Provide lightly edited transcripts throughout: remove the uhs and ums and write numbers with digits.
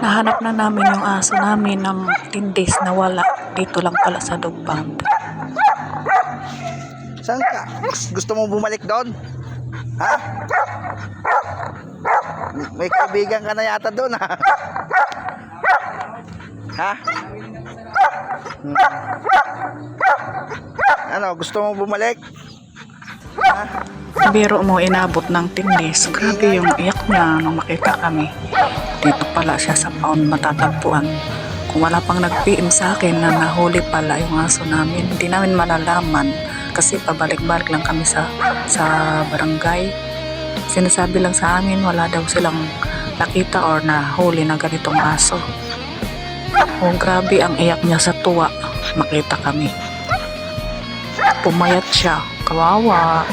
Nahanap na namin yung aso namin ng 10 days na wala. Dito lang pala sa dog pound. Saan ka? Gusto mo bumalik doon? Ha? May kaibigan ka na yata doon, ha? Ha? Ano, gusto mo bumalik? Ha? Biro mo, inabot ng 10 days. Grabe yung iyak niya nung makita kami. Dito pala siya sa pound matatagpuan. Kung wala pang nag-PM sa akin na nahuli pala yung aso namin, hindi namin malalaman kasi pabalik-balik lang kami sa barangay. Sinasabi lang sa amin wala daw silang nakita or nahuli na ganitong aso. Oh, grabe ang iyak niya sa tuwa. Makita kami. Pumayat siya. Kawawa.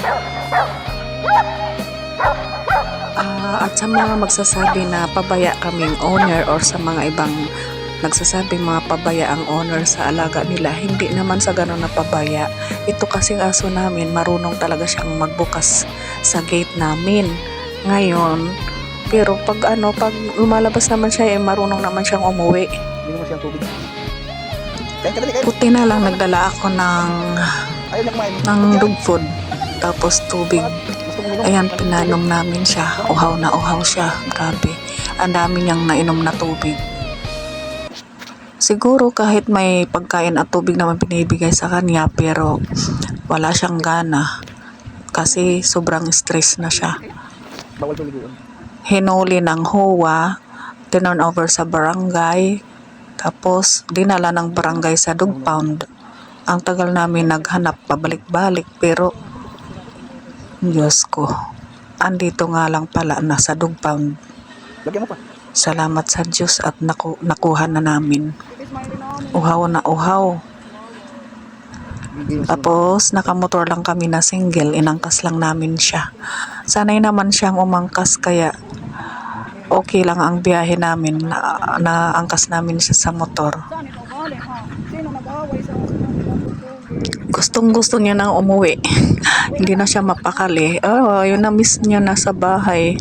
At sa mga magsasabi na pabaya kaming owner or sa mga ibang nagsasabing mga pabaya ang owner sa alaga nila, hindi naman sa ganun na pabaya. Ito kasing aso namin, marunong talaga siyang magbukas sa gate namin. Ngayon, pero pag lumalabas naman siya, marunong naman siyang umuwi. Hindi mo siyang tubig. Kain. Puti na lang nagdala ako ng dog food, tapos tubig. Ayan, pinanom namin siya. Uhaw na uhaw siya. Grabe. Ang dami niyang nainom na tubig. Siguro kahit may pagkain at tubig naman pinibigay sa kanya, pero wala siyang gana. Kasi sobrang stress na siya. Bawal tuligoon. Hinuli ng HOA, tinurn over sa barangay, tapos dinala ng barangay sa dog pound. Ang tagal namin naghanap pabalik-balik, pero Diyos ko, andito nga lang pala nasa dog pound. Lagyan mo pa. Salamat sa Diyos at nakuha na namin. Uhaw na uhaw. Tapos nakamotor lang kami na single, inangkas lang namin siya. Sanay naman siyang umangkas, kaya okay lang ang biyahe namin, na angkas namin siya sa motor. Gustong gusto niya nang umuwi. Hindi na siya mapakali. Yun na miss niya na sa bahay.